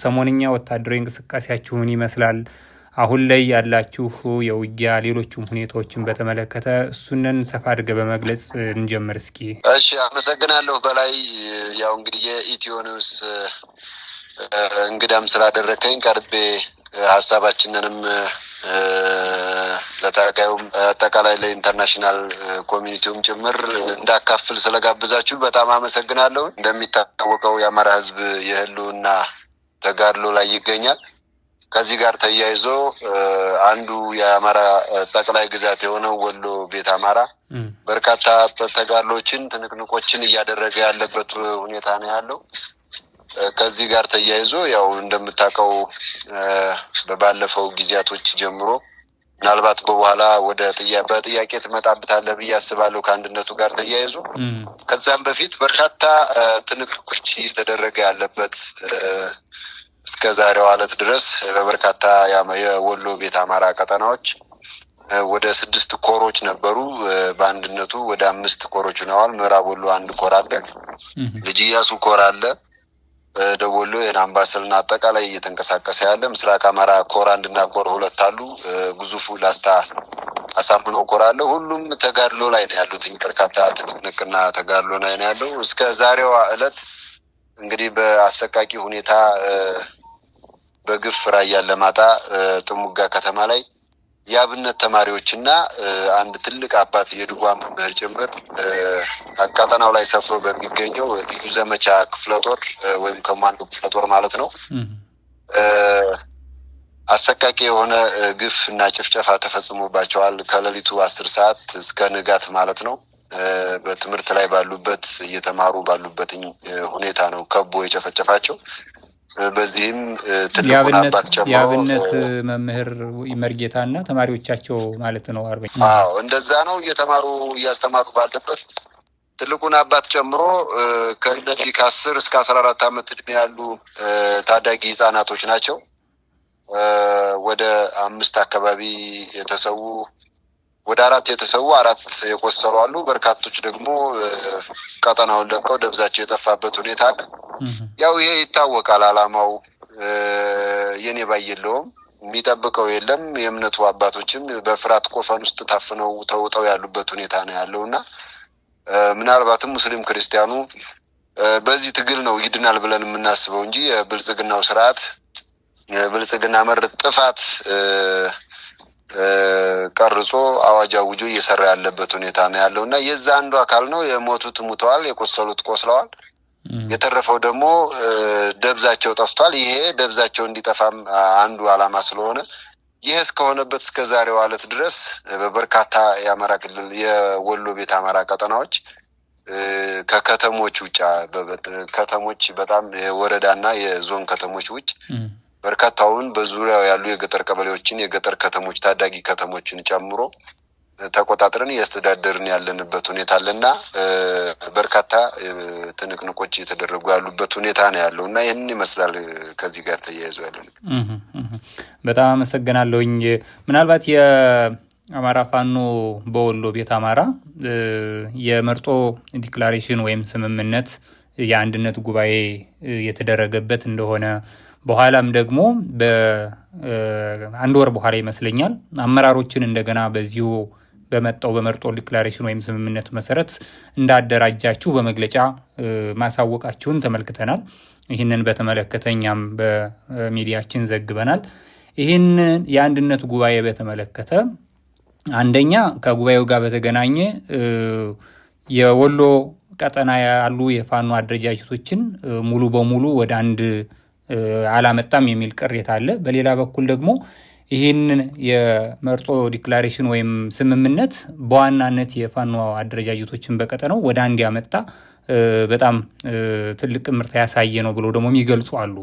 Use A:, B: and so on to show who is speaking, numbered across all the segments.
A: ሰሞንኛ ወታደራዊ እንቅስቃሴያችሁ ምን ይመስላል? አሁን ላይ ያላችሁ የውጊያ ሌሎችም ሁኔታዎችን በተመለከተ እሱንን ሰፋ አድርገህ በመግለጽ እንጀምር እስኪ።
B: እሺ፣ አመሰግናለሁ በላይ። ያው እንግዲህ የኢትዮ ኒውስ እንግዳም ስላደረከኝ ቀርቤ ሀሳባችንንም ለታጋዩም አጠቃላይ ለኢንተርናሽናል ኮሚኒቲውም ጭምር እንዳካፍል ስለጋብዛችሁ በጣም አመሰግናለሁ። እንደሚታወቀው የአማራ ሕዝብ የህልውና ተጋድሎ ላይ ይገኛል። ከዚህ ጋር ተያይዞ አንዱ የአማራ ጠቅላይ ግዛት የሆነው ወሎ ቤት አማራ በርካታ ተጋድሎችን ትንቅንቆችን እያደረገ ያለበት ሁኔታ ነው ያለው። ከዚህ ጋር ተያይዞ ያው እንደምታውቀው በባለፈው ጊዜያቶች ጀምሮ ምናልባት በኋላ ወደ በጥያቄ ትመጣበታለህ ብዬ አስባለሁ ከአንድነቱ ጋር ተያይዞ ከዛም በፊት በርካታ ትንቅንቆች እየተደረገ ያለበት እስከ ዛሬው ዕለት ድረስ በበርካታ የወሎ ቤት አማራ ቀጠናዎች ወደ 6 ኮሮች ነበሩ። በአንድነቱ ወደ 5 ኮሮች ሆነዋል። ምዕራብ ወሎ 1 ኮር አለ፣ ልጅ ኢያሱ ኮር አለ፣ ደቡብ ወሎ የአምባሰልና አጠቃላይ እየተንቀሳቀሰ ያለ ምስራቅ አማራ ኮር 1 እና ኮር 2 አሉ። ግዙፉ ላስታ አሳምነው ኮር አለ። ሁሉም ተጋድሎ ላይ ነው ያሉት። በርካታ ትንቅንቅና ተጋድሎ ላይ ነው ያለው። እስከ ዛሬው ዕለት እንግዲህ በአሰቃቂ ሁኔታ በግፍ ራያ አላማጣ ጥሙጋ ከተማ ላይ የአብነት ተማሪዎችና አንድ ትልቅ አባት የድጓ መምህር ጭምር አቃጠናው ላይ ሰፍሮ በሚገኘው ልዩ ዘመቻ ክፍለ ጦር ወይም ኮማንዶ ክፍለ ጦር ማለት ነው አሰቃቂ የሆነ ግፍ እና ጭፍጨፋ ተፈጽሞባቸዋል። ከሌሊቱ 10 ሰዓት እስከ ንጋት ማለት ነው። በትምህርት ላይ ባሉበት እየተማሩ ባሉበት ሁኔታ ነው ከቦ የጨፈጨፋቸው። በዚህም ትልቁን አባት ጨምሮ
A: የአብነት መምህር መርጌታና ተማሪዎቻቸው ማለት ነው 40።
B: አዎ እንደዛ ነው። እያስተማሩ ባለበት ትልቁን አባት ጨምሮ ከእነዚህ ከ10 እስከ 14 ዓመት እድሜ ያሉ ታዳጊ ህጻናቶች ናቸው። ወደ 5 አካባቢ የተሰዉ ወደ 4 የተሰዉ 4 የቆሰሉ አሉ። በርካቶች ደግሞ ቀጠናውን ለቀው ደብዛቸው የጠፋበት ሁኔታ አለ። ያው ይሄ ይታወቃል። አላማው የኔ ባይየለውም የሚጠብቀው የለም። የእምነቱ አባቶችም በፍርሃት ቆፈን ውስጥ ታፍነው ተውጠው ያሉበት ሁኔታ ነው ያለውና ምናልባትም ሙስሊም ክርስቲያኑ በዚህ ትግል ነው ይድናል ብለን የምናስበው እንጂ የብልጽግናው ስርዓት ብልጽግና መር ጥፋት ቀርጾ አዋጅ አውጆ እየሰራ ያለበት ሁኔታ ነው ያለውና የዛ አንዱ አካል ነው። የሞቱት ሙተዋል፣ የቆሰሉት ቆስለዋል። የተረፈው ደግሞ ደብዛቸው ጠፍቷል። ይሄ ደብዛቸው እንዲጠፋም አንዱ አላማ ስለሆነ ይሄ እስከሆነበት እስከ ዛሬው ዕለት ድረስ በበርካታ የአማራ ክልል የወሎ ቤት አማራ ቀጠናዎች ከከተሞች ውጭ ከተሞች በጣም የወረዳና የዞን ከተሞች ውጭ በርካታውን በዙሪያው ያሉ የገጠር ቀበሌዎችን የገጠር ከተሞች ታዳጊ ከተሞችን ጨምሮ ተቆጣጥረን እያስተዳደርን ያለንበት ሁኔታ አለና በርካታ ትንቅንቆች እየተደረጉ ያሉበት ሁኔታ ነው ያለውና ይሄንን ይመስላል። ከዚህ ጋር ተያይዞ ያለው
A: በጣም አመሰግናለሁኝ። ምናልባት የአማራ ፋኖ በወሎ ቤት አማራ የመርጦ ዲክላሬሽን ወይም ስምምነት የአንድነት ጉባኤ የተደረገበት እንደሆነ በኋላም ደግሞ በአንድ ወር በኋላ ይመስለኛል አመራሮችን እንደገና በዚሁ በመጣው በመርጦ ዲክላሬሽን ወይም ስምምነት መሰረት እንዳደራጃችሁ በመግለጫ ማሳወቃችሁን ተመልክተናል። ይህንን በተመለከተ እኛም በሚዲያችን ዘግበናል። ይህን የአንድነት ጉባኤ በተመለከተ አንደኛ ከጉባኤው ጋር በተገናኘ የወሎ ቀጠና ያሉ የፋኖ አደረጃጀቶችን ሙሉ በሙሉ ወደ አንድ አላመጣም የሚል ቅሬታ አለ። በሌላ በኩል ደግሞ ይህንን የመርጦ ዲክላሬሽን ወይም ስምምነት በዋናነት የፋኖ አደረጃጀቶችን በቀጠናው ወደ አንድ ያመጣ በጣም ትልቅ ምርት ያሳየ ነው ብሎ ደግሞ የሚገልጹ አሉ።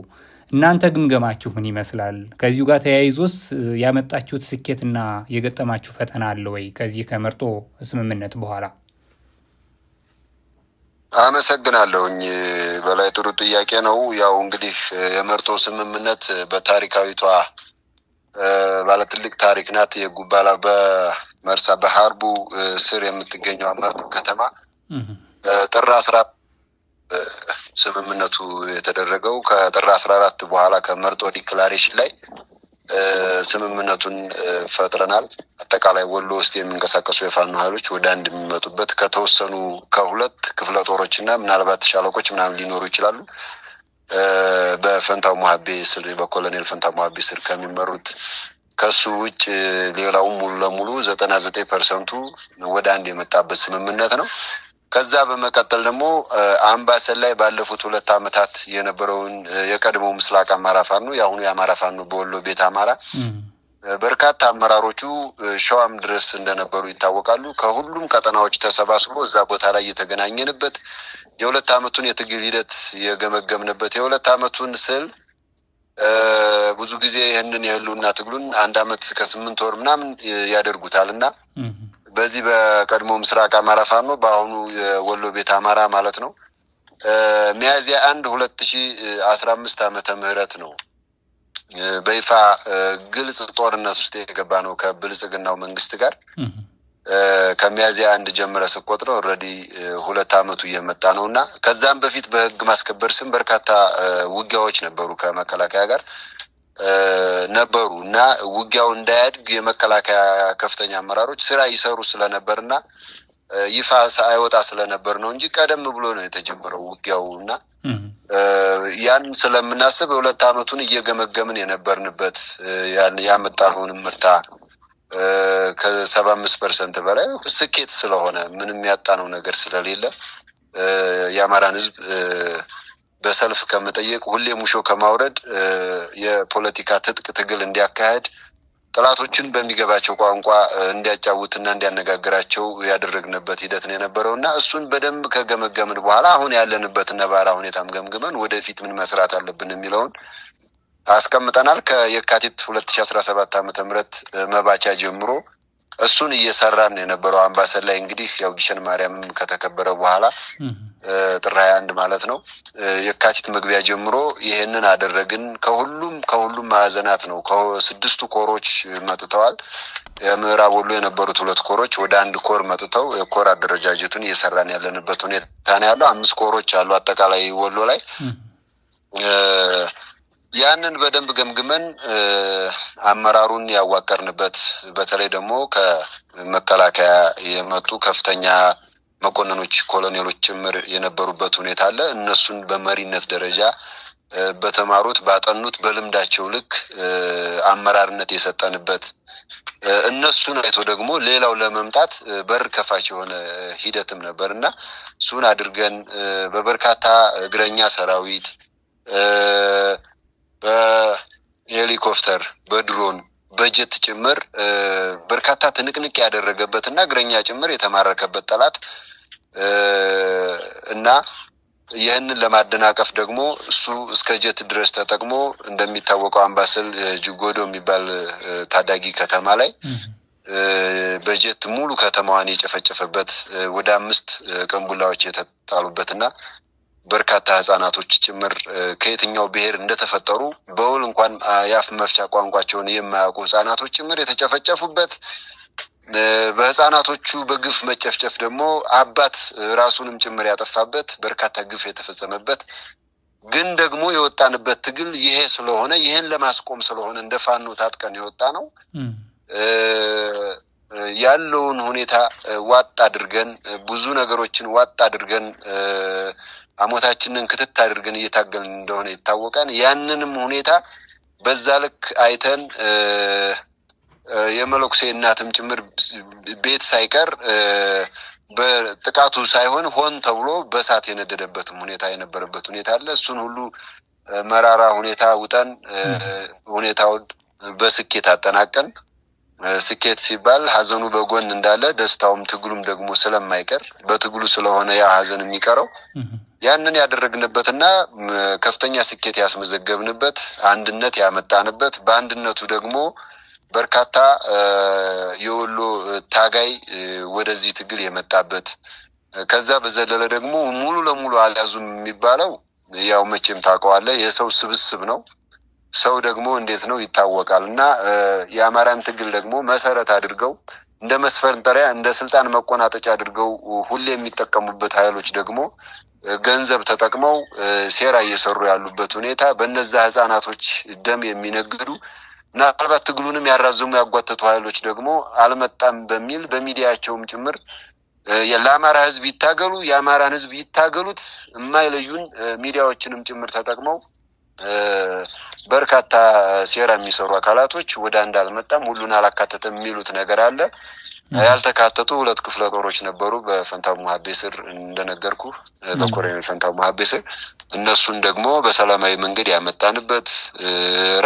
A: እናንተ ግምገማችሁ ምን ይመስላል? ከዚሁ ጋር ተያይዞስ ያመጣችሁት ስኬትና የገጠማችሁ ፈተና አለ ወይ ከዚህ ከመርጦ ስምምነት በኋላ?
B: አመሰግናለሁኝ በላይ ጥሩ ጥያቄ ነው። ያው እንግዲህ የመርጦ ስምምነት በታሪካዊቷ ባለ ትልቅ ታሪክ ናት። የጉባላ በመርሳ በሐርቡ ስር የምትገኘው መርጦ ከተማ ጥር ስምምነቱ የተደረገው ከጥር 14 በኋላ ከመርጦ ዲክላሬሽን ላይ ስምምነቱን ፈጥረናል። አጠቃላይ ወሎ ውስጥ የሚንቀሳቀሱ የፋኖ ኃይሎች ወደ አንድ የሚመጡበት ከተወሰኑ ከሁለት ክፍለ ጦሮችና ምናልባት ሻለቆች ምናምን ሊኖሩ ይችላሉ በፈንታው ሙሀቤ ስር በኮሎኔል ፈንታው ሙሀቤ ስር ከሚመሩት ከሱ ውጭ ሌላው ሙሉ ለሙሉ 99% ወደ አንድ የመጣበት ስምምነት ነው። ከዛ በመቀጠል ደግሞ አምባሰል ላይ ባለፉት 2 አመታት የነበረውን የቀድሞው ምስራቅ አማራ ፋኖ ያሁኑ የአማራ ፋኖ በወሎ ቤት አማራ በርካታ አመራሮቹ ሸዋም ድረስ እንደነበሩ ይታወቃሉ። ከሁሉም ቀጠናዎች ተሰባስቦ እዛ ቦታ ላይ የተገናኘንበት የ2 አመቱን የትግል ሂደት የገመገምንበት የ2 አመቱን ስል ብዙ ጊዜ ይህንን የህልውና ትግሉን 1 አመት ከ8 ወር ምናምን ያደርጉታልና በዚህ በቀድሞ ምስራቅ አማራ ፋኖ በአሁኑ የወሎ ቤት አማራ ማለት ነው ሚያዝያ 1 2015 ዓመተ ምህረት ነው በይፋ ግልጽ ጦርነት ውስጥ የገባ ነው ከብልጽግናው መንግስት ጋር ከሚያዝያ 1 ጀምረ ስቆጥረው ኦሬዲ 2 አመቱ እየመጣ ነውና ከዛም በፊት በህግ ማስከበር ስም በርካታ ውጊያዎች ነበሩ ከመከላከያ ጋር ነበሩ እና ውጊያው እንዳያድግ የመከላከያ ከፍተኛ አመራሮች ስራ ይሰሩ ስለነበርና ይፋ ሳይወጣ ስለነበር ነው እንጂ ቀደም ብሎ ነው የተጀመረው ውጊያውና ያን ስለምናስብ 2 አመቱን እየገመገምን የነበርንበት ያመጣውን ምርታ ከ75% በላይ ስኬት ስለሆነ ምንም ያጣነው ነገር ስለሌለ የአማራን ህዝብ በሰልፍ ከመጠየቅ ሁሌ ሙሾ ከማውረድ የፖለቲካ ትጥቅ ትግል እንዲያካሄድ ጥላቶችን በሚገባቸው ቋንቋ እንዲያጫውትና እንዲያነጋግራቸው ያደረግንበት ሂደት ነው የነበረውና እሱን በደንብ ከገመገምን በኋላ አሁን ያለንበት ነባራ ሁኔታም ገምግመን ወደፊት ምን መስራት አለብን የሚለውን አስቀምጠናል። ከየካቲት 2017 ዓመተ ምህረት መባቻ ጀምሮ እሱን እየሰራን ነው የነበረው። አምባሰል ላይ እንግዲህ ያው ግሸን ማርያም ከተከበረ በኋላ ጥር 21 ማለት ነው የካቲት መግቢያ ጀምሮ ይሄንን አደረግን። ከሁሉም ማዕዘናት ነው ከ6 ኮሮች መጥተዋል። የምዕራብ ወሎ የነበሩት 2 ኮሮች ወደ 1 ኮር መጥተው የኮር አደረጃጀቱን እየሰራን ያለንበት ሁኔታ ነው ያለው። 5 ኮሮች አሉ አጠቃላይ ወሎ ላይ። ያንን በደንብ ገምግመን አመራሩን ያዋቀርንበት በተለይ ደግሞ ከመከላከያ የመጡ ከፍተኛ መኮንኖች ኮሎኔሎች ጭምር የነበሩበት ሁኔታ አለ። እነሱን በመሪነት ደረጃ በተማሩት ባጠኑት በልምዳቸው ልክ አመራርነት የሰጠንበት እነሱን አይቶ ደግሞ ሌላው ለመምጣት በር ከፋች የሆነ ሂደትም ነበርና እሱን አድርገን በበርካታ እግረኛ ሰራዊት በሄሊኮፕተር በድሮን በጀት ጭምር በርካታ ትንቅንቅ ያደረገበትና እግረኛ ጭምር የተማረከበት ጠላት እና ይህንን ለማደናቀፍ ደግሞ እሱ እስከ ጀት ድረስ ተጠቅሞ እንደሚታወቀው አምባሰል ጅጎዶ የሚባል ታዳጊ ከተማ ላይ በጀት ሙሉ ከተማዋን የጨፈጨፈበት ወደ 5 ቀንቡላዎች የተጣሉበትና በርካታ ህፃናቶች ጭምር ከየትኛው ብሔር እንደተፈጠሩ በውል እንኳን ያፍ መፍቻ ቋንቋቸውን የማያውቁ ህፃናቶች ጭምር የተጨፈጨፉበት በህፃናቶቹ በግፍ መጨፍጨፍ ደግሞ አባት ራሱንም ጭምር ያጠፋበት በርካታ ግፍ የተፈጸመበት ግን ደግሞ የወጣንበት ትግል ይሄ ስለሆነ ይሄን ለማስቆም ስለሆነ እንደ ፋኖ ታጥቀን የወጣ ነው ያለውን ሁኔታ ዋጥ አድርገን ብዙ ነገሮችን ዋጥ አድርገን አሞታችንን ክትት አድርገን እየታገልን እንደሆነ ይታወቃል። ያንንም ሁኔታ በዛ ልክ አይተን የመለኩሴ እናትም ጭምር ቤት ሳይቀር በጥቃቱ ሳይሆን ሆን ተብሎ በሳት የነደደበትም ሁኔታ የነበረበት ሁኔታ አለ። እሱን ሁሉ መራራ ሁኔታ ውጠን ሁኔታውን በስኬት አጠናቀን ስኬት ሲባል ሀዘኑ በጎን እንዳለ ደስታውም ትግሉም ደግሞ ስለማይቀር በትግሉ ስለሆነ ያ ሀዘን የሚቀረው ያንን ያደረግንበትና ከፍተኛ ስኬት ያስመዘገብንበት አንድነት ያመጣንበት በአንድነቱ ደግሞ በርካታ የወሎ ታጋይ ወደዚህ ትግል የመጣበት ከዛ በዘለለ ደግሞ ሙሉ ለሙሉ አልያዙም የሚባለው ያው መቼም ታውቀዋለህ የሰው ስብስብ ነው። ሰው ደግሞ እንዴት ነው ይታወቃልና የአማራን ትግል ደግሞ መሰረት አድርገው እንደ መስፈንጠሪያ እንደ ስልጣን መቆናጠጫ አድርገው ሁሌ የሚጠቀሙበት ኃይሎች ደግሞ ገንዘብ ተጠቅመው ሴራ እየሰሩ ያሉበት ሁኔታ በእነዛ ህፃናቶች ደም የሚነግዱ ምናልባት ትግሉንም ያራዘሙ ያጓተቱ ኃይሎች ደግሞ አልመጣም በሚል በሚዲያቸውም ጭምር ለአማራ ህዝብ ይታገሉ የአማራን ህዝብ ይታገሉት የማይለዩን ሚዲያዎችንም ጭምር ተጠቅመው በርካታ ሴራ የሚሰሩ አካላቶች ወደ አንድ አልመጣም ሁሉን አላካተተም የሚሉት ነገር አለ። ያልተካተቱ 2 ክፍለ ጦሮች ነበሩ በፈንታው ሙሀቤ ስር እንደነገርኩ በኮሎኔል ፈንታው ሙሀቤ ስር እነሱን ደግሞ በሰላማዊ መንገድ ያመጣንበት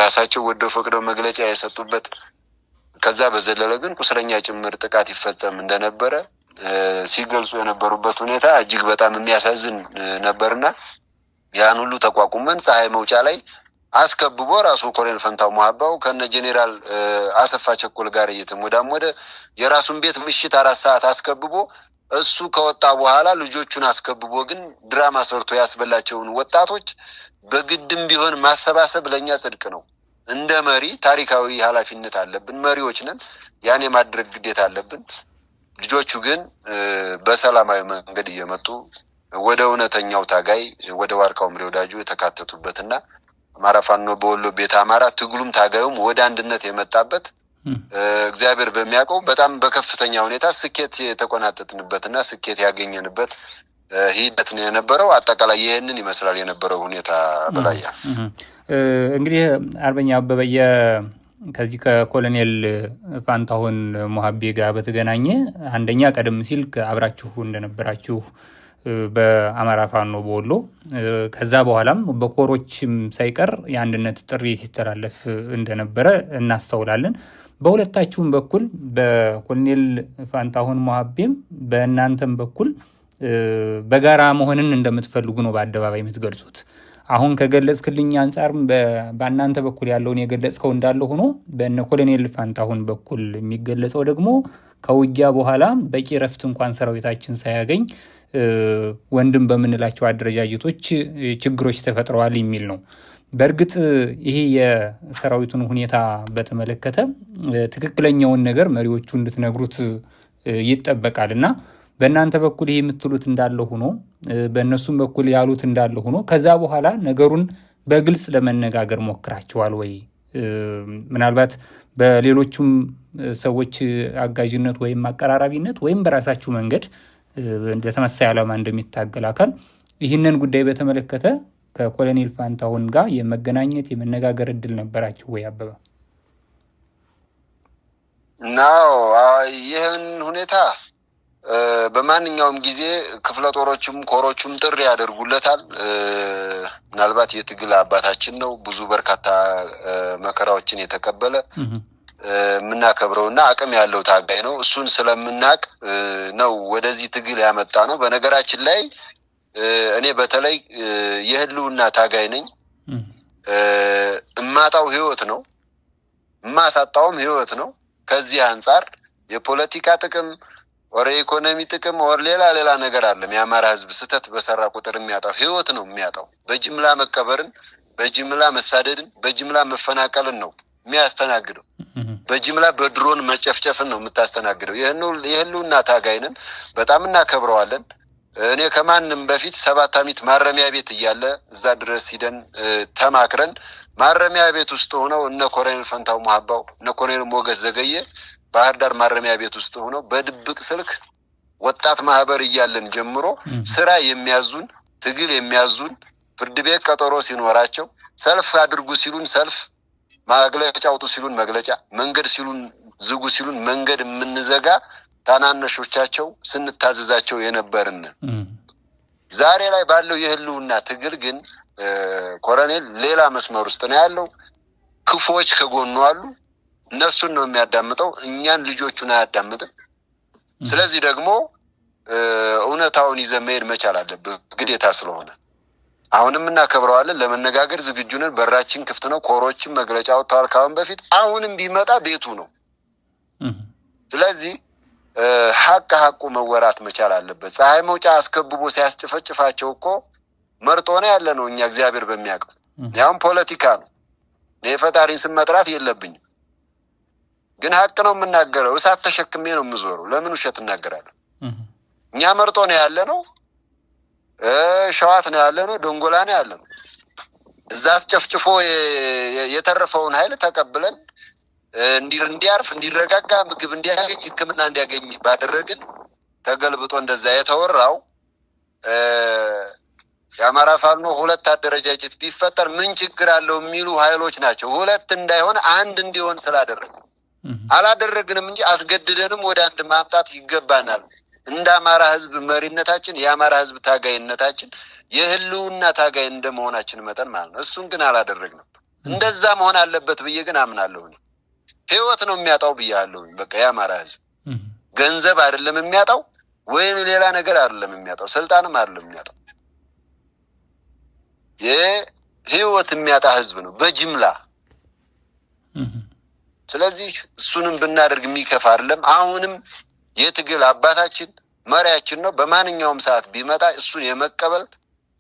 B: ራሳቸው ወደው ፈቅደው መግለጫ የሰጡበት ከዛ በዘለለ ግን ቁስለኛ ጭምር ጥቃት ይፈጸም እንደነበረ ሲገልጹ የነበሩበት ሁኔታ እጅግ በጣም የሚያሳዝን ነበርና ያን ሁሉ ተቋቁመን ፀሐይ መውጫ ላይ አስከብቦ ራሱ ኮሎኔል ፈንታው ሙሀባው ከነ ጄኔራል አሰፋ ቸኮል ጋር እየተሞዳሞደ የራሱን ቤት ምሽት 4 ሰዓት አስከብቦ እሱ ከወጣ በኋላ ልጆቹን አስከብቦ ግን ድራማ ሰርቶ ያስበላቸውን ወጣቶች በግድም ቢሆን ማሰባሰብ ለኛ ጽድቅ ነው። እንደ መሪ ታሪካዊ ኃላፊነት አለብን። መሪዎች ነን። ያን የማድረግ ግዴታ አለብን። ልጆቹ ግን በሰላማዊ መንገድ እየመጡ ወደ እውነተኛው ታጋይ ወደ ዋርካው ምሬ ወዳጁ የተካተቱበትና አማራ ፋኖ በወሎ ቤት አማራ ትግሉም ታጋዩም ወደ አንድነት የመጣበት እግዚአብሔር በሚያውቀው በጣም በከፍተኛ ሁኔታ ስኬት የተቆናጠጥንበትና ስኬት ያገኘንበት ሂደት ነው የነበረው። አጠቃላይ ይሄንን ይመስላል የነበረው ሁኔታ በላያ።
A: እንግዲህ አርበኛ አበበ ከዚህ ከኮሎኔል ፋንታሁን ሙሀቤ ጋር በተገናኘ አንደኛ ቀደም ሲል አብራችሁ እንደነበራችሁ በአማራ ፋኖ በወሎ ከዛ በኋላም በኮሮችም ሳይቀር የአንድነት ጥሪ ሲተላለፍ እንደነበረ እናስተውላለን። በሁለታችሁም በኩል በኮሎኔል ፋንታሁን ሙሀቤም በእናንተም በኩል በጋራ መሆንን እንደምትፈልጉ ነው በአደባባይ የምትገልጹት። አሁን ከገለጽክልኝ አንጻርም በእናንተ በኩል ያለውን የገለጽከው እንዳለ ሆኖ በእነ ኮሎኔል ፋንታሁን በኩል የሚገለጸው ደግሞ ከውጊያ በኋላ በቂ ረፍት እንኳን ሰራዊታችን ሳያገኝ ወንድም በምንላቸው አደረጃጀቶች ችግሮች ተፈጥረዋል የሚል ነው። በእርግጥ ይሄ የሰራዊቱን ሁኔታ በተመለከተ ትክክለኛውን ነገር መሪዎቹ እንድትነግሩት ይጠበቃልና በእናንተ በኩል ይሄ የምትሉት እንዳለ ሆኖ በእነሱም በኩል ያሉት እንዳለ ሆኖ ከዛ በኋላ ነገሩን በግልጽ ለመነጋገር ሞክራችኋል ወይ? ምናልባት በሌሎቹም ሰዎች አጋዥነት ወይም አቀራራቢነት ወይም በራሳችሁ መንገድ እንደተመሳሳይ ዓላማ እንደሚታገል አካል ይህንን ጉዳይ በተመለከተ ከኮሎኔል ፋንታሁን ጋር የመገናኘት የመነጋገር እድል ነበራችሁ ወይ አበባ?
B: ናው ይህን ሁኔታ በማንኛውም ጊዜ ክፍለ ጦሮቹም ኮሮቹም ጥሪ ያደርጉለታል። ምናልባት የትግል አባታችን ነው። ብዙ በርካታ መከራዎችን የተቀበለ የምናከብረውና አቅም ያለው ታጋይ ነው። እሱን ስለምናቅ ነው ወደዚህ ትግል ያመጣ ነው። በነገራችን ላይ እኔ በተለይ የህልውና ታጋይ ነኝ። እማጣው ህይወት ነው፣ እማሳጣውም ህይወት ነው። ከዚህ አንጻር የፖለቲካ ጥቅም ወር ኢኮኖሚ ጥቅም ወር ሌላ ነገር አለም። የአማራ ህዝብ ስተት በሰራ ቁጥር የሚያጣው ህይወት ነው የሚያጣው። በጅምላ መቀበርን፣ በጅምላ መሳደድን፣ በጅምላ መፈናቀልን ነው የሚያስተናግደው። በጅምላ በድሮን መጨፍጨፍን ነው የምታስተናግደው። የህልውና ታጋይንን በጣም እናከብረዋለን። እኔ ከማንም በፊት 7 ዓመት ማረሚያ ቤት እያለ እዛ ድረስ ሂደን ተማክረን ማረሚያ ቤት ውስጥ ሆነው እነ ኮሎኔል ፈንታው ሙሀባው እነ ኮሎኔል ሞገስ ዘገየ ባህር ዳር ማረሚያ ቤት ውስጥ ሆነው በድብቅ ስልክ ወጣት ማህበር እያለን ጀምሮ ስራ የሚያዙን ትግል የሚያዙን ፍርድ ቤት ቀጠሮ ሲኖራቸው ሰልፍ አድርጉ ሲሉን ሰልፍ፣ መግለጫ አውጡ ሲሉን መግለጫ፣ መንገድ ሲሉን ዝጉ ሲሉን መንገድ የምንዘጋ ታናነሾቻቸው ስንታዘዛቸው የነበርን። ዛሬ ላይ ባለው የህልውና ትግል ግን ኮሎኔል ሌላ መስመር ውስጥ ነው ያለው። ክፎች ከጎኑ አሉ። እነሱን ነው የሚያዳምጠው፣ እኛን ልጆቹን አያዳምጥም። ስለዚህ ደግሞ እውነታውን ይዘን መሄድ መቻል አለብን ግዴታ ስለሆነ አሁንም እናከብረዋለን። ለመነጋገር ዝግጁ ነን። በራችን ክፍት ነው። ኮሮችም መግለጫ ወጥተዋል ካሁን በፊት። አሁንም ቢመጣ ቤቱ ነው። ስለዚህ ሀቁ መወራት መቻል አለበት። ፀሐይ መውጫ አስከብቦ ሲያስጨፈጭፋቸው እኮ መርጦ ነው ያለ ነው። እኛ እግዚአብሔር በሚያውቀው ያውም ፖለቲካ ነው። የፈጣሪን ስም መጥራት የለብኝም። ግን ሀቅ ነው የምናገረው። እሳት ተሸክሜ ነው የምዞረው። ለምን ውሸት እናገራለሁ? እኛ መርጦ ነው ያለ ነው፣ ሸዋት ነው ያለ ነው፣ ዶንጎላ ነው ያለ ነው። እዛ አስጨፍጭፎ የተረፈውን ኃይል ተቀብለን እንዲያርፍ፣ እንዲረጋጋ፣ ምግብ እንዲያገኝ፣ ሕክምና እንዲያገኝ ባደረግን ተገልብጦ እንደዛ የተወራው የአማራ ፋኖ ሁለት አደረጃጀት ቢፈጠር ምን ችግር አለው የሚሉ ኃይሎች ናቸው። ሁለት እንዳይሆን አንድ እንዲሆን ስላደረግን አላደረግንም እንጂ አስገድደንም ወደ አንድ ማምጣት ይገባናል። እንደ አማራ ህዝብ መሪነታችን፣ የአማራ ህዝብ ታጋይነታችን፣ የህልውና ታጋይ እንደመሆናችን መጠን ማለት ነው። እሱን ግን አላደረግንም። እንደዛ መሆን አለበት ብዬ ግን አምናለሁ። ህይወት ነው የሚያጣው ብያለሁ። በቃ የአማራ ህዝብ ገንዘብ አይደለም የሚያጣው፣ ወይም ሌላ ነገር አይደለም የሚያጣው፣ ስልጣንም አይደለም የሚያጣው፣ የህይወት የሚያጣ ህዝብ ነው በጅምላ። ስለዚህ እሱንም ብናደርግ የሚከፋ አይደለም። አሁንም የትግል አባታችን መሪያችን ነው። በማንኛውም ሰዓት ቢመጣ እሱን የመቀበል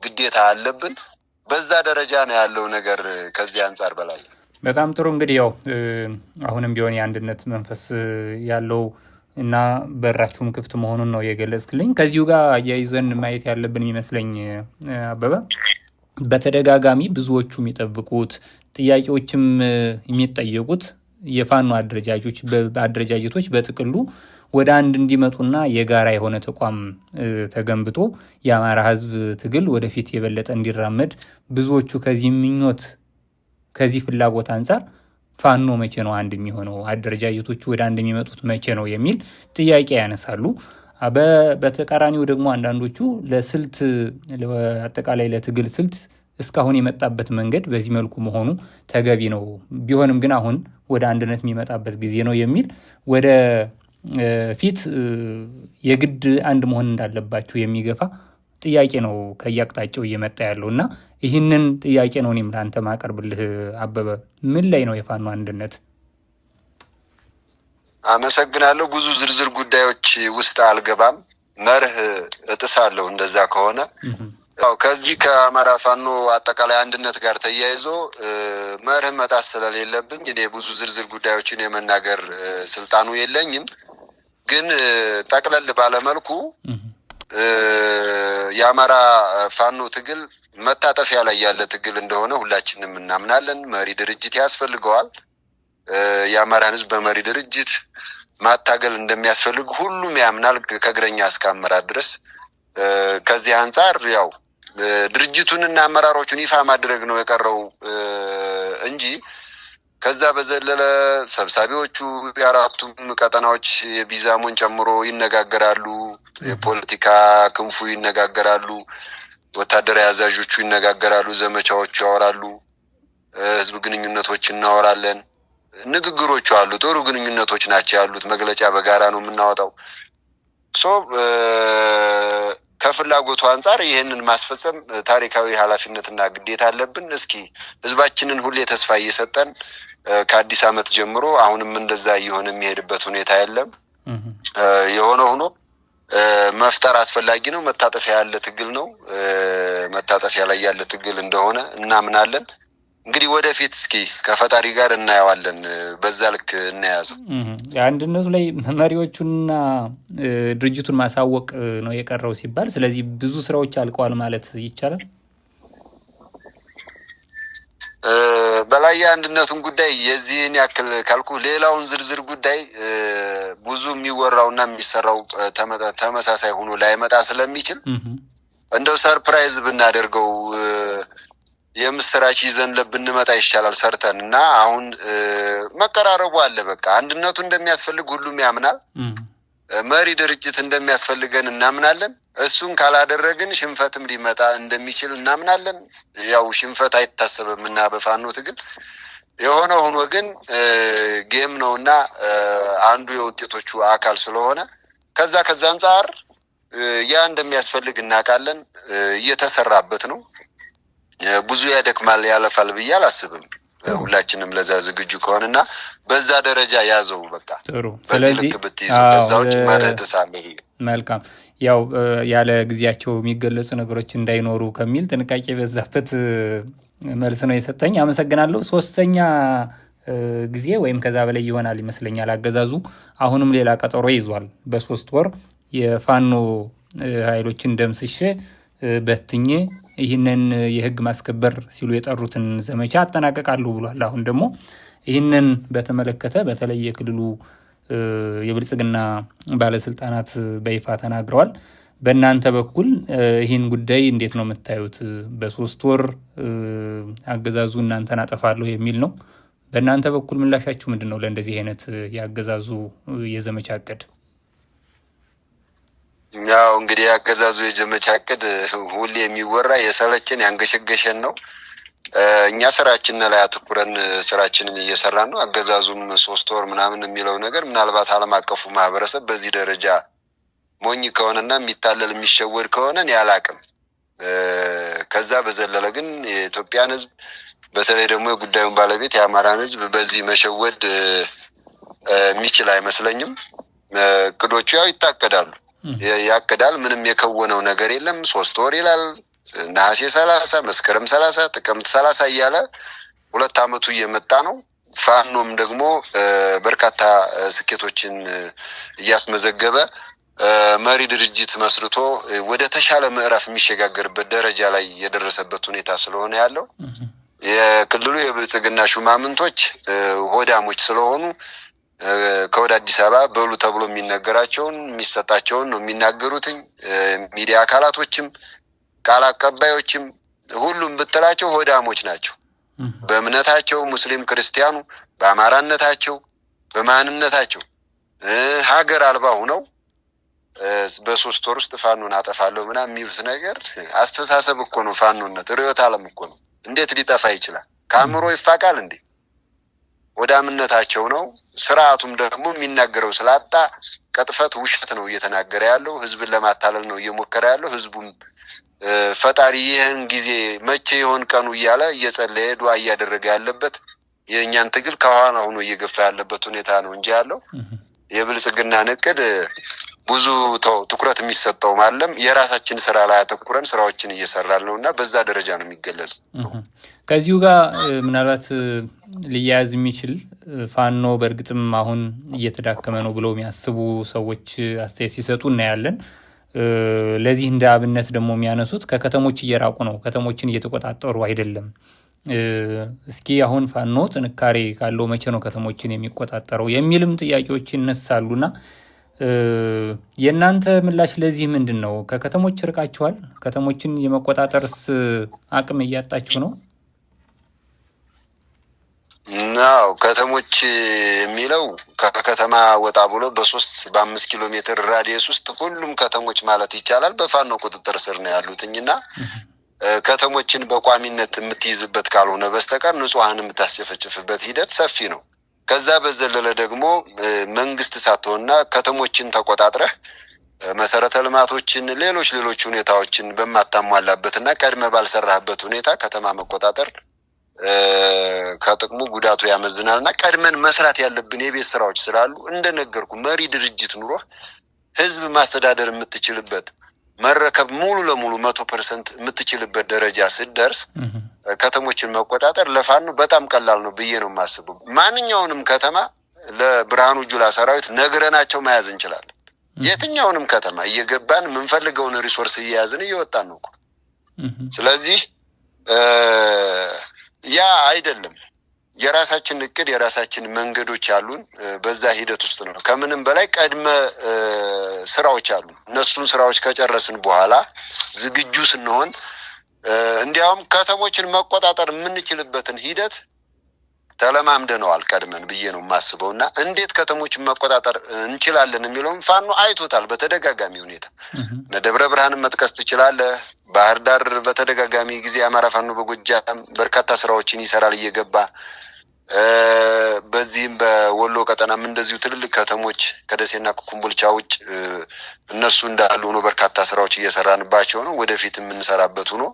B: ግዴታ አለብን። በዛ ደረጃ ነው ያለው ነገር። ከዚህ አንጻር በላይ
A: በጣም ጥሩ። እንግዲህ ያው አሁንም ቢሆን የአንድነት መንፈስ ያለው እና በራችሁም ክፍት መሆኑን ነው የገለጽክልኝ። ከዚሁ ጋር አያይዘን ማየት ያለብን ይመስለኝ አበበ፣ በተደጋጋሚ ብዙዎቹ የሚጠብቁት ጥያቄዎችም የሚጠየቁት የፋኖ አደረጃጀቶች በጥቅሉ ወደ አንድ እንዲመጡና የጋራ የሆነ ተቋም ተገንብቶ የአማራ ህዝብ ትግል ወደፊት የበለጠ እንዲራመድ ብዙዎቹ ከዚህ ምኞት ከዚህ ፍላጎት አንጻር ፋኖ መቼ ነው አንድ የሚሆነው፣ አደረጃጀቶቹ ወደ አንድ የሚመጡት መቼ ነው የሚል ጥያቄ ያነሳሉ። በተቃራኒው ደግሞ አንዳንዶቹ ለስልት አጠቃላይ ለትግል ስልት እስካሁን የመጣበት መንገድ በዚህ መልኩ መሆኑ ተገቢ ነው፣ ቢሆንም ግን አሁን ወደ አንድነት የሚመጣበት ጊዜ ነው የሚል ወደ ፊት የግድ አንድ መሆን እንዳለባቸው የሚገፋ ጥያቄ ነው ከየአቅጣጫው እየመጣ ያለው እና ይህንን ጥያቄ ነው እኔም ለአንተ ማቀርብልህ አበበ። ምን ላይ ነው የፋኖ አንድነት?
B: አመሰግናለሁ። ብዙ ዝርዝር ጉዳዮች ውስጥ አልገባም። መርህ እጥሳለሁ እንደዛ ከሆነ። ከዚህ ከአማራ ፋኖ አጠቃላይ አንድነት ጋር ተያይዞ መርህ መጣስ ስለሌለብኝ እኔ ብዙ ዝርዝር ጉዳዮችን የመናገር ስልጣኑ የለኝም። ግን ጠቅለል ባለመልኩ የአማራ ፋኖ ትግል መታጠፊያ ላይ ያለ ትግል እንደሆነ ሁላችንም እናምናለን። መሪ ድርጅት ያስፈልገዋል። የአማራን ህዝብ በመሪ ድርጅት ማታገል እንደሚያስፈልግ ሁሉም ያምናል፣ ከእግረኛ እስከ አመራር ድረስ። ከዚህ አንጻር ያው ድርጅቱንና አመራሮቹን ይፋ ማድረግ ነው የቀረው እንጂ ከዛ በዘለለ ሰብሳቢዎቹ የአራቱም ቀጠናዎች የቢዛሞን ጨምሮ ይነጋገራሉ፣ የፖለቲካ ክንፉ ይነጋገራሉ፣ ወታደራዊ አዛዦቹ ይነጋገራሉ፣ ዘመቻዎቹ ያወራሉ፣ ህዝብ ግንኙነቶች እናወራለን። ንግግሮቹ አሉ፣ ጥሩ ግንኙነቶች ናቸው ያሉት። መግለጫ በጋራ ነው የምናወጣው። ከፍላጎቱ አንጻር ይህንን ማስፈጸም ታሪካዊ ኃላፊነትና ግዴታ አለብን። እስኪ ህዝባችንን ሁሌ ተስፋ እየሰጠን ከአዲስ ዓመት ጀምሮ አሁንም እንደዛ እየሆነ የሚሄድበት ሁኔታ የለም። የሆነ ሆኖ መፍጠር አስፈላጊ ነው። መታጠፊያ ያለ ትግል ነው። መታጠፊያ ላይ ያለ ትግል እንደሆነ እናምናለን። እንግዲህ ወደፊት እስኪ ከፈጣሪ ጋር እናየዋለን። በዛ ልክ እናያዘው።
A: የአንድነቱ ላይ መሪዎቹንና ድርጅቱን ማሳወቅ ነው የቀረው ሲባል፣ ስለዚህ ብዙ ስራዎች አልቀዋል ማለት ይቻላል።
B: በላይ የአንድነቱን ጉዳይ የዚህን ያክል ካልኩ ሌላውን ዝርዝር ጉዳይ ብዙ የሚወራውና የሚሰራው ተመሳሳይ ሆኖ ላይመጣ ስለሚችል እንደው ሰርፕራይዝ ብናደርገው የምስራች ይዘን ብንመጣ ይሻላል ሰርተን እና አሁን መቀራረቡ አለ። በቃ አንድነቱ እንደሚያስፈልግ ሁሉም ያምናል። መሪ ድርጅት እንደሚያስፈልገን እናምናለን። እሱን ካላደረግን ሽንፈትም ሊመጣ እንደሚችል እናምናለን። ያው ሽንፈት አይታሰብም እና በፋኖ ትግል የሆነ ሆኖ ግን ጌም ነው እና አንዱ የውጤቶቹ አካል ስለሆነ ከዛ አንጻር ያ እንደሚያስፈልግ እናውቃለን። እየተሰራበት ነው። ብዙ ያደክማል ያለፋል ብዬ አላስብም። ሁላችንም ለዛ ዝግጁ ከሆነና በዛ ደረጃ ያዘው በቃ
A: ጥሩ። ስለዚህ
B: በዛውጭ ማለት ተሳለ።
A: መልካም። ያው ያለ ጊዜያቸው የሚገለጹ ነገሮች እንዳይኖሩ ከሚል ጥንቃቄ በዛበት መልስ ነው የሰጠኝ። አመሰግናለሁ። ሶስተኛ ጊዜ ወይም ከዛ በላይ ይሆናል ይመስለኛል አገዛዙ አሁንም ሌላ ቀጠሮ ይዟል። በ3 ወር የፋኖ ኃይሎችን ደምስሼ በትኜ ይህንን የህግ ማስከበር ሲሉ የጠሩትን ዘመቻ አጠናቀቃለሁ ብሏል። አሁን ደግሞ ይህንን በተመለከተ በተለይ የክልሉ የብልጽግና ባለስልጣናት በይፋ ተናግረዋል። በእናንተ በኩል ይህን ጉዳይ እንዴት ነው የምታዩት? በ3 ወር አገዛዙ እናንተን አጠፋለሁ የሚል ነው። በእናንተ በኩል ምላሻችሁ ምንድን ነው ለእንደዚህ አይነት የአገዛዙ የዘመቻ እቅድ?
B: ያው እንግዲህ የአገዛዙ የዘመቻ እቅድ ሁሌ የሚወራ የሰለችን ያንገሸገሸን ነው። እኛ ስራችን ላይ አተኩረን ስራችንን እየሰራን ነው። አገዛዙም 3 ወር ምናምን የሚለው ነገር ምናልባት ዓለም አቀፉ ማህበረሰብ በዚህ ደረጃ ሞኝ ከሆነና የሚታለል የሚሸወድ ከሆነ እኔ አላቅም። ከዛ በዘለለ ግን የኢትዮጵያን ህዝብ በተለይ ደግሞ የጉዳዩን ባለቤት የአማራን ህዝብ በዚህ መሸወድ የሚችል አይመስለኝም። እቅዶቹ ያው ይታቀዳሉ፣ ያቅዳል። ምንም የከወነው ነገር የለም። 3 ወር ይላል፣ ነሐሴ 30፣ መስከረም 30፣ ጥቅምት 30 እያለ 2 ዓመቱ እየመጣ ነው። ፋኖም ደግሞ በርካታ ስኬቶችን እያስመዘገበ መሪ ድርጅት መስርቶ ወደ ተሻለ ምዕራፍ የሚሸጋገርበት ደረጃ ላይ የደረሰበት ሁኔታ ስለሆነ ያለው የክልሉ የብልጽግና ሹማምንቶች ሆዳሞች ስለሆኑ ከወደ አዲስ አበባ በሉ ተብሎ የሚነገራቸውን የሚሰጣቸውን ነው የሚናገሩትኝ። ሚዲያ አካላቶችም ቃል አቀባዮችም ሁሉም ብትላቸው ሆዳሞች ናቸው። በእምነታቸው ሙስሊም ክርስቲያኑ በአማራነታቸው በማንነታቸው ሀገር አልባ ሁነው በ3 ወር ውስጥ ፋኖን አጠፋለሁ ምናምን የሚሉት ነገር አስተሳሰብ እኮ ነው። ፋኖነት ርዕዮተ ዓለም እኮ ነው። እንዴት ሊጠፋ ይችላል? ከአእምሮ ይፋቃል እንዴ? ወዳምነታቸው ነው። ስርዓቱም ደግሞ የሚናገረው ስላጣ ቅጥፈት፣ ውሸት ነው እየተናገረ ያለው። ህዝብን ለማታለል ነው እየሞከረ ያለው። ህዝቡም ፈጣሪ ይህን ጊዜ መቼ ይሆን ቀኑ እያለ እየጸለየ ዱዓ እያደረገ ያለበት የእኛን ትግል ከኋላ ሆኖ እየገፋ ያለበት ሁኔታ ነው እንጂ ያለው የብልጽግናን እቅድ ብዙ ትኩረት የሚሰጠው ማለም የራሳችን ስራ ላይ አተኩረን ስራዎችን እየሰራን ነው እና በዛ ደረጃ ነው የሚገለጸው።
A: ከዚሁ ጋር ምናልባት ሊያያዝ የሚችል ፋኖ በእርግጥም አሁን እየተዳከመ ነው ብለው የሚያስቡ ሰዎች አስተያየት ሲሰጡ እናያለን። ለዚህ እንደ አብነት ደግሞ የሚያነሱት ከከተሞች እየራቁ ነው፣ ከተሞችን እየተቆጣጠሩ አይደለም። እስኪ አሁን ፋኖ ጥንካሬ ካለው መቼ ነው ከተሞችን የሚቆጣጠረው የሚልም ጥያቄዎች ይነሳሉና የእናንተ ምላሽ ለዚህ ምንድን ነው? ከከተሞች ርቃችኋል? ከተሞችን የመቆጣጠርስ አቅም እያጣችሁ ነው?
B: ናው ከተሞች የሚለው ከከተማ ወጣ ብሎ በ3-5 ኪሎ ሜትር ራዲየስ ውስጥ ሁሉም ከተሞች ማለት ይቻላል በፋኖ ቁጥጥር ስር ነው ያሉትኝና ከተሞችን በቋሚነት የምትይዝበት ካልሆነ በስተቀር ንጹሃን የምታስጨፈጭፍበት ሂደት ሰፊ ነው። ከዛ በዘለለ ደግሞ መንግስት ሳትሆንና ከተሞችን ተቆጣጥረህ መሰረተ ልማቶችን ሌሎች ሁኔታዎችን በማታሟላበትና ቀድመ ባልሰራህበት ሁኔታ ከተማ መቆጣጠር ከጥቅሙ ጉዳቱ ያመዝናልና ቀድመን መስራት ያለብን የቤት ስራዎች ስላሉ እንደነገርኩ መሪ ድርጅት ኑሮ ህዝብ ማስተዳደር የምትችልበት መረከብ ሙሉ ለሙሉ 100% የምትችልበት ደረጃ ስትደርስ ከተሞችን መቆጣጠር ለፋኖ በጣም ቀላል ነው ብዬ ነው የማስበው። ማንኛውንም ከተማ ለብርሃኑ ጁላ ሰራዊት ነግረናቸው መያዝ እንችላለን። የትኛውንም ከተማ እየገባን የምንፈልገውን ሪሶርስ እየያዝን እየወጣን ነው እኮ። ስለዚህ ያ አይደለም የራሳችን እቅድ የራሳችን መንገዶች አሉን። በዛ ሂደት ውስጥ ነው ከምንም በላይ ቀድመ ስራዎች አሉ። እነሱን ስራዎች ከጨረስን በኋላ ዝግጁ ስንሆን እንዲያውም ከተሞችን መቆጣጠር የምንችልበትን ሂደት ተለማምደነዋል ቀድመን ብዬ ነው የማስበውና እንዴት ከተሞችን መቆጣጠር እንችላለን የሚለውን ፋኖ አይቶታል በተደጋጋሚ ሁኔታ። ደብረ ብርሃንን መጥቀስ ትችላለህ። ባህር ዳር በተደጋጋሚ ጊዜ አማራ ፋኖ በጎጃም በርካታ ስራዎችን ይሰራል እየገባ በዚህም በወሎ ቀጠናም እንደዚሁ ትልልቅ ከተሞች ከደሴና ከኮምቦልቻ ውጭ እነሱ እንዳሉ ሆኖ በርካታ ስራዎች እየሰራንባቸው ነው። ወደፊት የምንሰራበት ሆኖ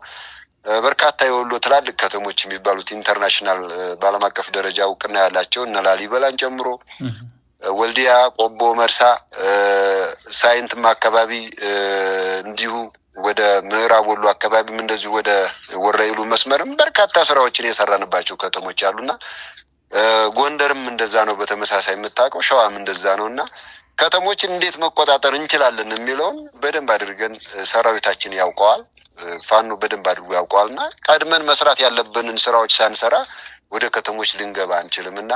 B: በርካታ የወሎ ትላልቅ ከተሞች የሚባሉት ኢንተርናሽናል በዓለም አቀፍ ደረጃ እውቅና ያላቸው እነ ላሊበላን ጨምሮ ወልዲያ፣ ቆቦ፣ መርሳ፣ ሳይንትም አካባቢ እንዲሁ ወደ ምዕራብ ወሎ አካባቢም እንደዚሁ ወደ ወረኢሉ መስመርም በርካታ ስራዎችን የሰራንባቸው ከተሞች አሉና ጎንደርም እንደዛ ነው። በተመሳሳይ የምታውቀው ሸዋም እንደዛ ነውና ከተሞችን እንዴት መቆጣጠር እንችላለን የሚለውን በደንብ አድርገን ሰራዊታችን ያውቀዋል፣ ፋኖ በደንብ አድርጎ ያውቀዋልና ቀድመን መስራት ያለብንን ስራዎች ሳንሰራ ወደ ከተሞች ልንገባ አንችልምና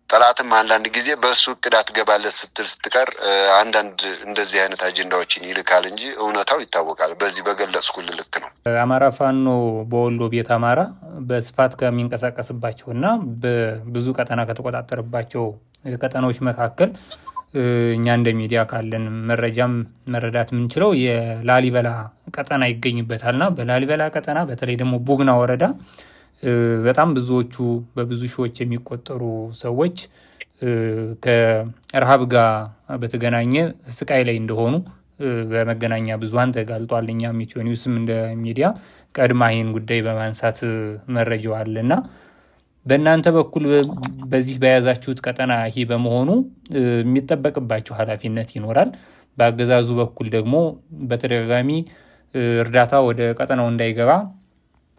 B: ጠላትም አንዳንድ ጊዜ በእሱ እቅድ አትገባለት ስትል ስትቀር አንዳንድ እንደዚህ አይነት አጀንዳዎችን ይልካል እንጂ እውነታው ይታወቃል። በዚህ በገለጽኩልህ ልክ ነው።
A: አማራ ፋኖ በወሎ ቤት አማራ በስፋት ከሚንቀሳቀስባቸውና በብዙ ቀጠና ከተቆጣጠረባቸው ቀጠናዎች መካከል እኛ እንደ ሚዲያ ካለን መረጃም መረዳት የምንችለው የላሊበላ ቀጠና ይገኝበታልና በላሊበላ ቀጠና በተለይ ደግሞ ቡግና ወረዳ በጣም ብዙዎቹ በብዙ ሺዎች የሚቆጠሩ ሰዎች ከረሃብ ጋር በተገናኘ ስቃይ ላይ እንደሆኑ በመገናኛ ብዙሃን ተጋልጧል። እኛም ኢትዮ ኒውስም እንደ ሚዲያ ቀድማ ይህን ጉዳይ በማንሳት መረጃው አለና በእናንተ በኩል በዚህ በያዛችሁት ቀጠና ይህ በመሆኑ የሚጠበቅባችሁ ኃላፊነት ይኖራል። በአገዛዙ በኩል ደግሞ በተደጋጋሚ እርዳታ ወደ ቀጠናው እንዳይገባ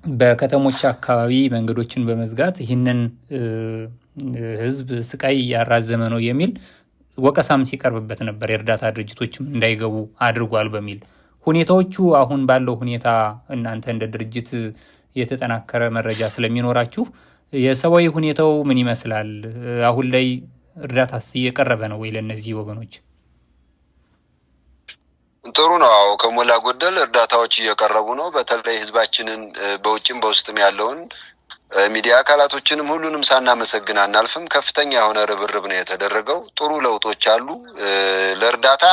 A: በከተሞች አካባቢ መንገዶችን በመዝጋት ይህንን ህዝብ ስቃይ ያራዘመ ነው የሚል ወቀሳም ሲቀርብበት ነበር። የእርዳታ ድርጅቶችም እንዳይገቡ አድርጓል በሚል ሁኔታዎቹ አሁን ባለው ሁኔታ እናንተ እንደ ድርጅት የተጠናከረ መረጃ ስለሚኖራችሁ የሰብአዊ ሁኔታው ምን ይመስላል? አሁን ላይ እርዳታስ እየቀረበ ነው ወይ ለእነዚህ ወገኖች?
B: ጥሩ ነው። አዎ ከሞላ ጎደል እርዳታዎች እየቀረቡ ነው። በተለይ ህዝባችንን በውጭም በውስጥም ያለውን ሚዲያ አካላቶችንም ሁሉንም ሳናመሰግን አናልፍም። ከፍተኛ የሆነ ርብርብ ነው የተደረገው። ጥሩ ለውጦች አሉ። ለእርዳታ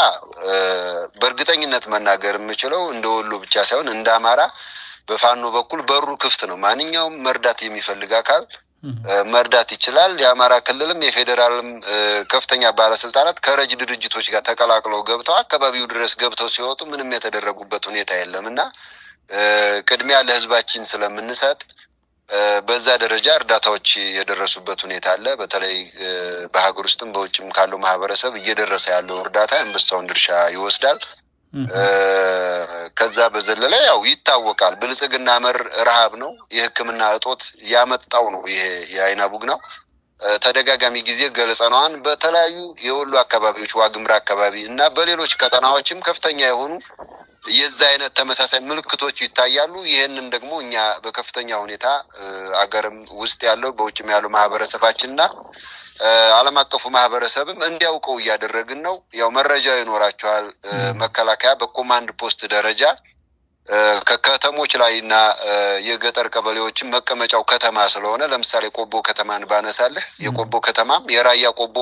B: በእርግጠኝነት መናገር የምችለው እንደ ወሎ ብቻ ሳይሆን እንደ አማራ በፋኖ በኩል በሩ ክፍት ነው። ማንኛውም መርዳት የሚፈልግ አካል መርዳት ይችላል። የአማራ ክልልም የፌዴራልም ከፍተኛ ባለስልጣናት ከረጅ ድርጅቶች ጋር ተቀላቅለው ገብተው አካባቢው ድረስ ገብተው ሲወጡ ምንም የተደረጉበት ሁኔታ የለም እና ቅድሚያ ለህዝባችን ስለምንሰጥ በዛ ደረጃ እርዳታዎች የደረሱበት ሁኔታ አለ። በተለይ በሀገር ውስጥም በውጭም ካለው ማህበረሰብ እየደረሰ ያለው እርዳታ አንበሳውን ድርሻ ይወስዳል። ከዛ በዘለለ ያው ይታወቃል፣ ብልጽግና መር ረሃብ ነው፣ የሕክምና እጦት ያመጣው ነው። ይሄ የአይና ቡግናው ተደጋጋሚ ጊዜ ገለጸናዋን በተለያዩ የወሎ አካባቢዎች ዋግምራ አካባቢ እና በሌሎች ቀጠናዎችም ከፍተኛ የሆኑ የዛ አይነት ተመሳሳይ ምልክቶች ይታያሉ። ይህንን ደግሞ እኛ በከፍተኛ ሁኔታ አገርም ውስጥ ያለው በውጭም ያለው ማህበረሰባችንና ዓለም አቀፉ ማህበረሰብም እንዲያውቀው እያደረግን ነው። ያው መረጃ ይኖራቸዋል። መከላከያ በኮማንድ ፖስት ደረጃ ከከተሞች ላይና የገጠር ቀበሌዎችን መቀመጫው ከተማ ስለሆነ ለምሳሌ ቆቦ ከተማን ባነሳለህ የቆቦ ከተማም የራያ ቆቦ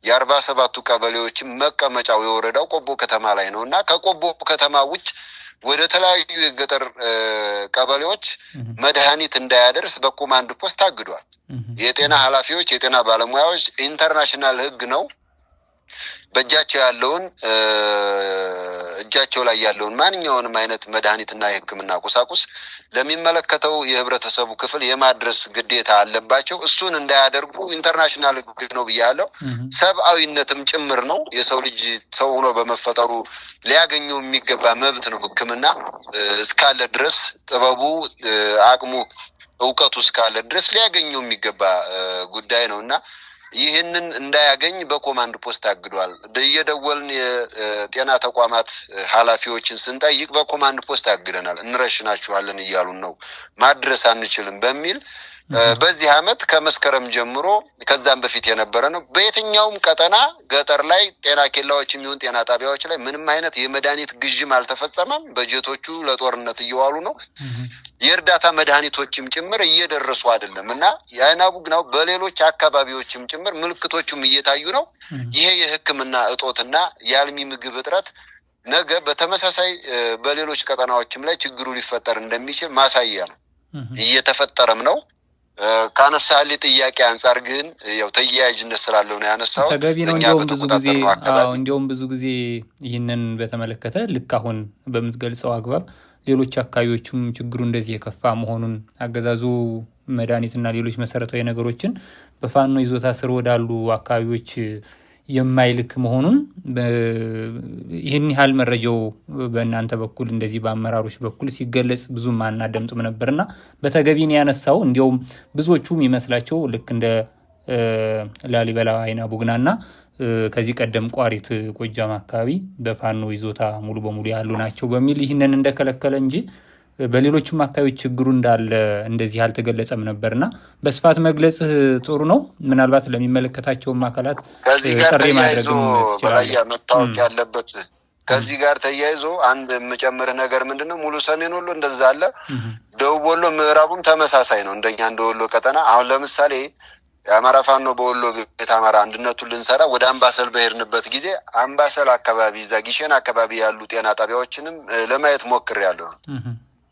B: የ47ቱ ቀበሌዎችን መቀመጫው የወረዳው ቆቦ ከተማ ላይ ነው እና ከቆቦ ከተማ ውጭ ወደ ተለያዩ የገጠር ቀበሌዎች መድኃኒት እንዳያደርስ በኮማንድ ፖስት ታግዷል። የጤና ኃላፊዎች የጤና ባለሙያዎች ኢንተርናሽናል ህግ ነው እጃቸው ላይ ያለውን ማንኛውንም አይነት መድኃኒትና የሕክምና ቁሳቁስ ለሚመለከተው የህብረተሰቡ ክፍል የማድረስ ግዴታ አለባቸው። እሱን እንዳያደርጉ ኢንተርናሽናል ህግ ነው ብያለሁ። ሰብአዊነትም ጭምር ነው። የሰው ልጅ ሰው ሆኖ በመፈጠሩ ሊያገኘው የሚገባ መብት ነው። ሕክምና እስካለ ድረስ ጥበቡ፣ አቅሙ፣ እውቀቱ እስካለ ድረስ ሊያገኘው የሚገባ ጉዳይ ነው እና ይህንን እንዳያገኝ በኮማንድ ፖስት አግዷል። እየደወልን የጤና ተቋማት ኃላፊዎችን ስንጠይቅ በኮማንድ ፖስት አግደናል፣ እንረሽናችኋለን እያሉን ነው፣ ማድረስ አንችልም በሚል በዚህ አመት ከመስከረም ጀምሮ ከዛም በፊት የነበረ ነው። በየትኛውም ቀጠና ገጠር ላይ ጤና ኬላዎች የሚሆን ጤና ጣቢያዎች ላይ ምንም አይነት የመድኃኒት ግዥም አልተፈጸመም። በጀቶቹ ለጦርነት እየዋሉ ነው። የእርዳታ መድኃኒቶችም ጭምር እየደረሱ አይደለም እና የአይና ቡግናው በሌሎች አካባቢዎችም ጭምር ምልክቶቹም እየታዩ ነው። ይሄ የሕክምና እጦትና የአልሚ ምግብ እጥረት ነገ በተመሳሳይ በሌሎች ቀጠናዎችም ላይ ችግሩ ሊፈጠር እንደሚችል ማሳያ ነው፣ እየተፈጠረም ነው። ካነሳልኝ ጥያቄ አንጻር ግን ያው ተያያዥነት ስላለው ነው ያነሳው።
A: ተገቢ ነው። እንዲያውም ብዙ ጊዜ ይህንን በተመለከተ ልክ አሁን በምትገልጸው አግባብ ሌሎች አካባቢዎችም ችግሩ እንደዚህ የከፋ መሆኑን አገዛዙ መድኃኒትና ሌሎች መሰረታዊ ነገሮችን በፋኖ ይዞታ ስር ወዳሉ አካባቢዎች የማይልክ መሆኑን ይህን ያህል መረጃው በእናንተ በኩል እንደዚህ በአመራሮች በኩል ሲገለጽ ብዙም አናደምጥም ነበርና በተገቢን ያነሳው እንዲያውም ብዙዎቹ የሚመስላቸው ልክ እንደ ላሊበላ አይና ቡግናና ከዚህ ቀደም ቋሪት ጎጃም አካባቢ በፋኖ ይዞታ ሙሉ በሙሉ ያሉ ናቸው በሚል ይህንን እንደከለከለ እንጂ በሌሎችም አካባቢ ችግሩ እንዳለ እንደዚህ አልተገለጸም ነበርና በስፋት መግለጽ ጥሩ ነው። ምናልባት ለሚመለከታቸው አካላት
B: ከዚህ ጋር ተያይዞ በላይ መታወቅ ያለበት ከዚህ ጋር ተያይዞ አንድ የምጨምር ነገር ምንድነው ሙሉ ሰሜን ወሎ እንደዛ አለ፣ ደቡብ ወሎ ምዕራቡም ተመሳሳይ ነው እንደኛ እንደ ወሎ ቀጠና። አሁን ለምሳሌ የአማራ ፋኖ በወሎ ቤት አማራ አንድነቱን ልንሰራ ወደ አምባሰል በሄድንበት ጊዜ አምባሰል አካባቢ እዛ ጊሸን አካባቢ ያሉ ጤና ጣቢያዎችንም ለማየት ሞክሬያለሁ።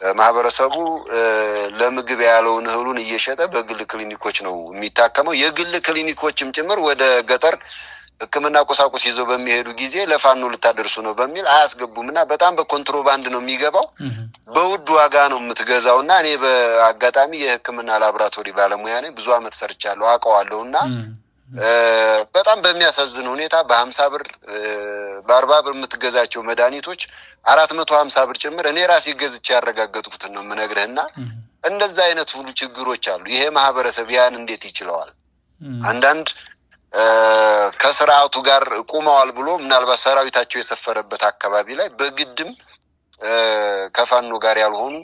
B: ማህበረሰቡ ለምግብ ያለውን እህሉን እየሸጠ በግል ክሊኒኮች ነው የሚታከመው። የግል ክሊኒኮችም ጭምር ወደ ገጠር ሕክምና ቁሳቁስ ይዘው በሚሄዱ ጊዜ ለፋኖ ልታደርሱ ነው በሚል አያስገቡም እና በጣም በኮንትሮባንድ ነው የሚገባው። በውድ ዋጋ ነው የምትገዛው እና እኔ በአጋጣሚ የሕክምና ላቦራቶሪ ባለሙያ ነኝ፣ ብዙ አመት ሰርቻለሁ፣ አውቀዋለሁ እና በጣም በሚያሳዝን ሁኔታ በ50 ብር በ40 ብር የምትገዛቸው መድኃኒቶች 450 ብር ጭምር እኔ ራሴ ገዝቼ ያረጋገጥኩትን ነው የምነግርህና እንደዛ አይነት ሁሉ ችግሮች አሉ። ይሄ ማህበረሰብ ያን እንዴት ይችለዋል? አንዳንድ ከስርዓቱ ጋር ቁመዋል ብሎ ምናልባት ሰራዊታቸው የሰፈረበት አካባቢ ላይ በግድም ከፋኖ ጋር ያልሆኑ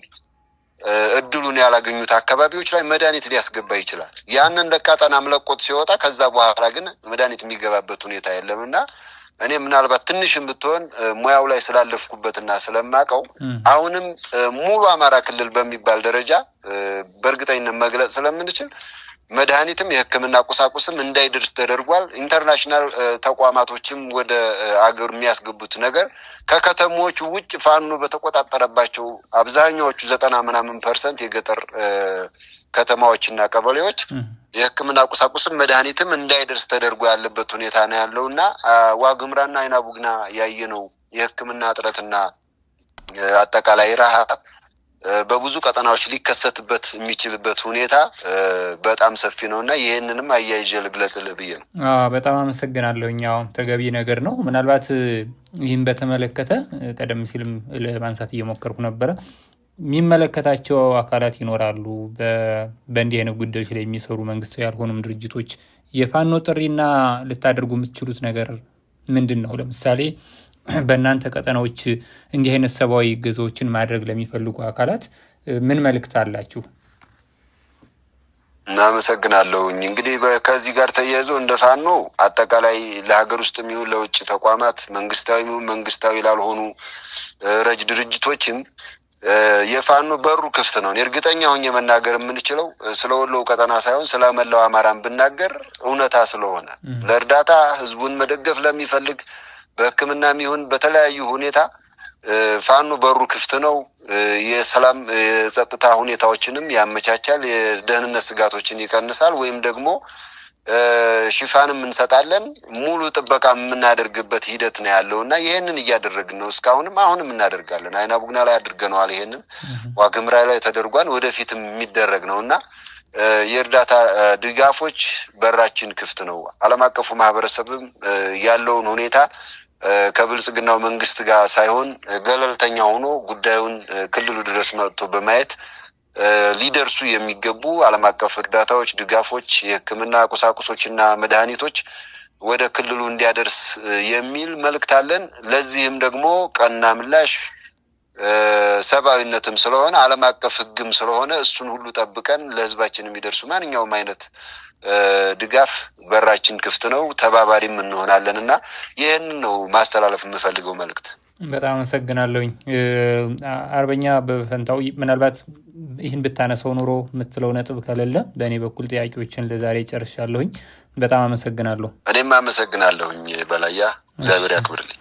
B: እድሉን ያላገኙት አካባቢዎች ላይ መድኃኒት ሊያስገባ ይችላል። ያንን ለቃጠና መለቆት ሲወጣ ከዛ በኋላ ግን መድኃኒት የሚገባበት ሁኔታ የለምና እኔ ምናልባት ትንሽም ብትሆን ሙያው ላይ ስላለፍኩበትና ስለማቀው አሁንም ሙሉ አማራ ክልል በሚባል ደረጃ በእርግጠኝነት መግለጽ ስለምንችል መድኃኒትም የሕክምና ቁሳቁስም እንዳይደርስ ተደርጓል። ኢንተርናሽናል ተቋማቶችም ወደ አገር የሚያስገቡት ነገር ከከተሞቹ ውጭ ፋኖ በተቆጣጠረባቸው አብዛኛዎቹ 90% የገጠር ከተማዎችና ቀበሌዎች የሕክምና ቁሳቁስም መድኃኒትም እንዳይደርስ ተደርጎ ያለበት ሁኔታ ነው ያለውና ዋግምራና አይና ቡግና ያየነው የሕክምና እጥረትና አጠቃላይ ረሃብ በብዙ ቀጠናዎች ሊከሰትበት የሚችልበት ሁኔታ በጣም ሰፊ ነውና ይሄንንም አያይዤ ልግለጽልህ ብዬ ነው።
A: በጣም አመሰግናለሁኝ። ተገቢ ነገር ነው። ምናልባት ይህን በተመለከተ ቀደም ሲልም ለማንሳት እየሞከርኩ ነበረ። የሚመለከታቸው አካላት ይኖራሉ። በእንዲህ አይነት ጉዳዮች ላይ የሚሰሩ መንግስታዊ ያልሆኑም ድርጅቶች የፋኖ ጥሪና ልታደርጉ የምትችሉት ነገር ምንድን ነው? ለምሳሌ በእናንተ ቀጠናዎች እንዲህ አይነት ሰብአዊ እገዛዎችን ማድረግ ለሚፈልጉ አካላት ምን መልእክት አላችሁ?
B: እናመሰግናለሁኝ። እንግዲህ ከዚህ ጋር ተያይዞ እንደ ፋኖ አጠቃላይ ለሀገር ውስጥ የሚሆን ለውጭ ተቋማት መንግስታዊ የሚሆን መንግስታዊ ላልሆኑ ረጅ ድርጅቶችም የፋኖ በሩ ክፍት ነው። እርግጠኛ ሆኜ መናገር የምንችለው ስለ ወሎ ቀጠና ሳይሆን ስለ መላው አማራን ብናገር እውነታ ስለሆነ ለእርዳታ ህዝቡን መደገፍ ለሚፈልግ በሕክምናም ይሁን በተለያዩ ሁኔታ ፋኖ በሩ ክፍት ነው። የሰላም የጸጥታ ሁኔታዎችንም ያመቻቻል፣ የደህንነት ስጋቶችን ይቀንሳል፣ ወይም ደግሞ ሽፋንም እንሰጣለን፣ ሙሉ ጥበቃ የምናደርግበት ሂደት ነው ያለውና ይሄንን እያደረግን ነው። እስካሁንም አሁንም እናደርጋለን። አይና ቡግና ላይ አድርገነዋል። ይሄንን ዋግምራ ላይ ተደርጓል፣ ወደፊትም የሚደረግ ነውና የእርዳታ ድጋፎች በራችን ክፍት ነው። ዓለም አቀፉ ማህበረሰብም ያለውን ሁኔታ ከብልጽግናው መንግስት ጋር ሳይሆን ገለልተኛ ሆኖ ጉዳዩን ክልሉ ድረስ መጥቶ በማየት ሊደርሱ የሚገቡ ዓለም አቀፍ እርዳታዎች፣ ድጋፎች፣ የሕክምና ቁሳቁሶችና መድኃኒቶች ወደ ክልሉ እንዲያደርስ የሚል መልእክት አለን። ለዚህም ደግሞ ቀና ምላሽ ሰብአዊነትም ስለሆነ ዓለም አቀፍ ሕግም ስለሆነ እሱን ሁሉ ጠብቀን ለህዝባችን የሚደርሱ ማንኛውም አይነት ድጋፍ በራችን ክፍት ነው፣ ተባባሪም እንሆናለን እና ይህንን ነው ማስተላለፍ የምፈልገው መልእክት።
A: በጣም አመሰግናለሁኝ። አርበኛ በፈንታው ምናልባት ይህን ብታነሳው ኑሮ የምትለው ነጥብ ከሌለ በእኔ በኩል ጥያቄዎችን ለዛሬ ጨርሻለሁኝ። በጣም አመሰግናለሁ።
B: እኔም አመሰግናለሁኝ በላያ፣ እግዚአብሔር ያክብርልኝ።